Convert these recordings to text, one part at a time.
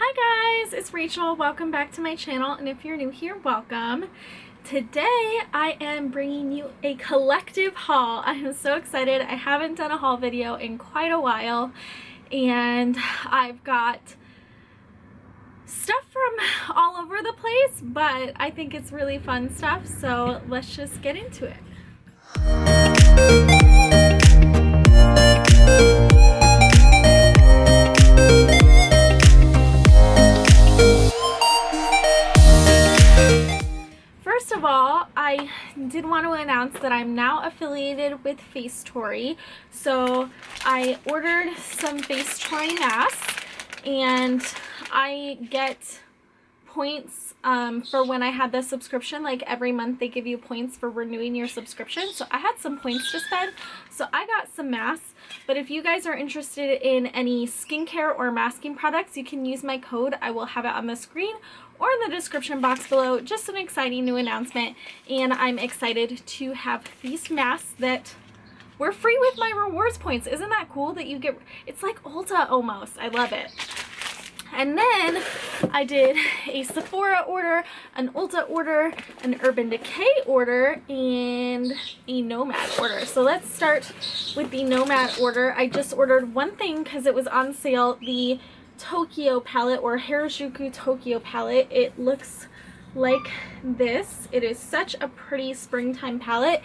Hi guys, it's Rachel. Welcome back to my channel, and if you're new here, welcome. Today I am bringing you a collective haul. I am so excited. I haven't done a haul video in quite a while, and I've got stuff from all over the place, but I think it's really fun stuff, so let's just get into it. First of all, I did want to announce that I'm now affiliated with Facetory. So I ordered some Facetory masks, and I get points for when I had the subscription. Like every month they give you points for renewing your subscription. So I had some points to spend, so I got some masks. But if you guys are interested in any skincare or masking products, you can use my code. I will have it on the screen or in the description box below. Just an exciting new announcement, and I'm excited to have these masks that were free with my rewards points. Isn't that cool that you get, it's like Ulta almost. I love it. And then I did a Sephora order, an Ulta order, an Urban Decay order, and a Nomad order. So let's start with the Nomad order. I just ordered one thing because it was on sale, the Tokyo palette, or Harajuku Tokyo palette. It looks like this. It is such a pretty springtime palette,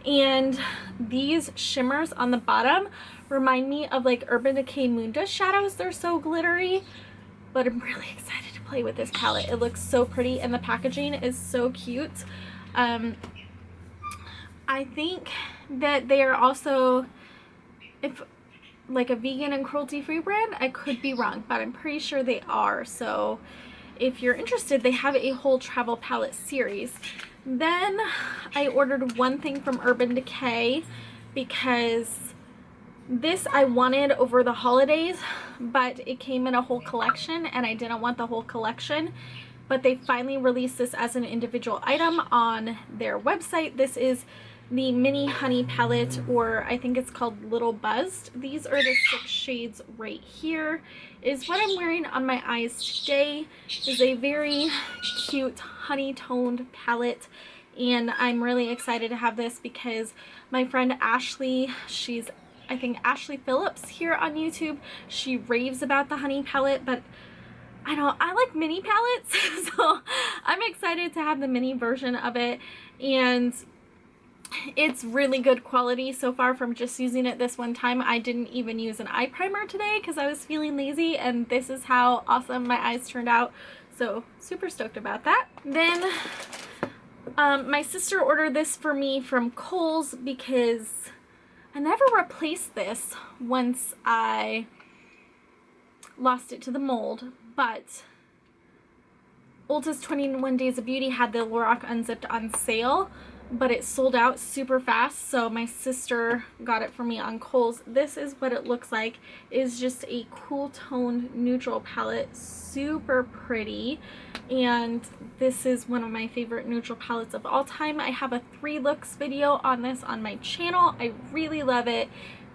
and these shimmers on the bottom remind me of like Urban Decay Moon Dust shadows. They're so glittery. But I'm really excited to play with this palette. It looks so pretty, and the packaging is so cute. I think that they are also, if like a vegan and cruelty-free brand. I could be wrong, but I'm pretty sure they are. So if you're interested, they have a whole travel palette series. Then I ordered one thing from Urban Decay because this I wanted over the holidays, but it came in a whole collection and I didn't want the whole collection. But they finally released this as an individual item on their website. This is the Mini Honey palette, or I think it's called Little Buzzed. These are the 6 shades right here. Is what I'm wearing on my eyes today. Is a very cute honey toned palette, and I'm really excited to have this because my friend Ashley, she's I think Ashley Phillips here on YouTube, she raves about the honey palette, but I like mini palettes, so I'm excited to have the mini version of it, and it's really good quality so far from just using it this one time. I didn't even use an eye primer today because I was feeling lazy, and this is how awesome my eyes turned out, so super stoked about that. Then my sister ordered this for me from Kohl's because I never replaced this once I lost it to the mold, but Ulta's 21 Days of Beauty had the Lorac Unzipped on sale, but it sold out super fast, so my sister got it for me on Kohl's. This is what it looks like. It is just a cool toned neutral palette, super pretty, and this is one of my favorite neutral palettes of all time. I have a 3 looks video on this on my channel. I really love it,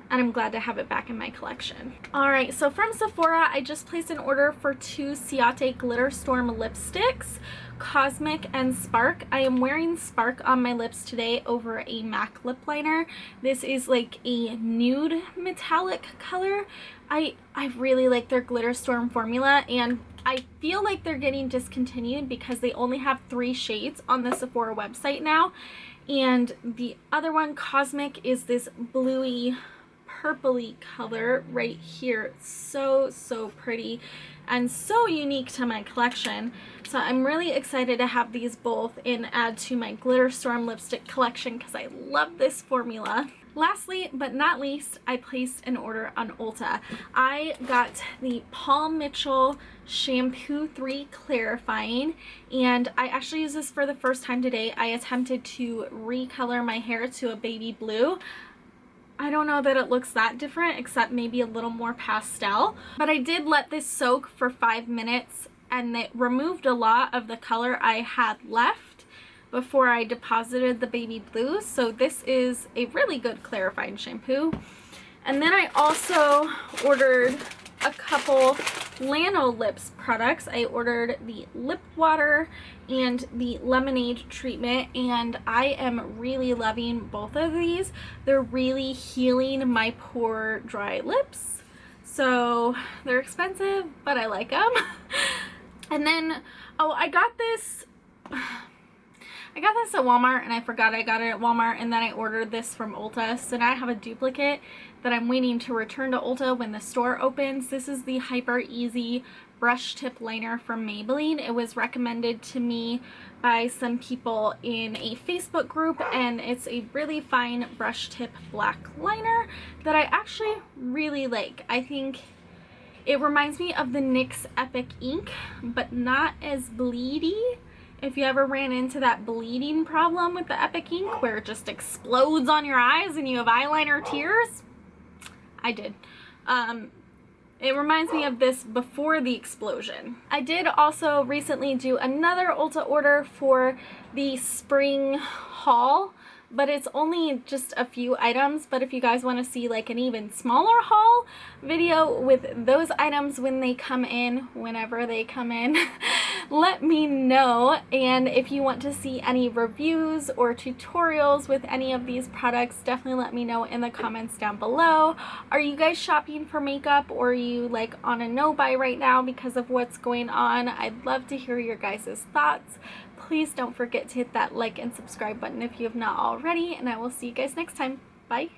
and I'm glad to have it back in my collection. Alright, so from Sephora, I just placed an order for 2 Ciate Glitter Storm lipsticks, Cosmic and Spark. I am wearing Spark on my lips today over a MAC lip liner. This is like a nude metallic color. I really like their Glitter Storm formula, and I feel like they're getting discontinued because they only have 3 shades on the Sephora website now. And the other one, Cosmic, is this bluey purpley color right here. It's so pretty and so unique to my collection, so I'm really excited to have these both and add to my Glitter Storm lipstick collection because I love this formula. Lastly but not least, I placed an order on Ulta. I got the Paul Mitchell Shampoo 3 Clarifying, and I actually used this for the first time today. I attempted to recolor my hair to a baby blue. I don't know that it looks that different, except maybe a little more pastel. But I did let this soak for 5 minutes, and it removed a lot of the color I had left before I deposited the baby blue. So this is a really good clarifying shampoo. And then I also ordered a couple Lano Lips products. I ordered the lip water and the lemonade treatment, and I am really loving both of these. They're really healing my poor dry lips. So they're expensive, but I like them. And then, oh, I got this at Walmart, and I forgot I got it at Walmart, and then I ordered this from Ulta. So now I have a duplicate that I'm waiting to return to Ulta when the store opens. This is the Hyper Easy Brush Tip Liner from Maybelline. It was recommended to me by some people in a Facebook group, and it's a really fine brush tip black liner that I actually really like. I think it reminds me of the NYX Epic Ink, but not as bleedy. If you ever ran into that bleeding problem with the Epic Ink where it just explodes on your eyes and you have eyeliner tears, I did. It reminds me of this before the explosion. I did also recently do another Ulta order for the spring haul, but it's only just a few items. But if you guys want to see like an even smaller haul video with those items when they come in, whenever they come in, let me know. And if you want to see any reviews or tutorials with any of these products, definitely let me know in the comments down below. Are you guys shopping for makeup, or are you like on a no buy right now because of what's going on? I'd love to hear your guys' thoughts. Please don't forget to hit that like and subscribe button if you have not already, and I will see you guys next time. Bye.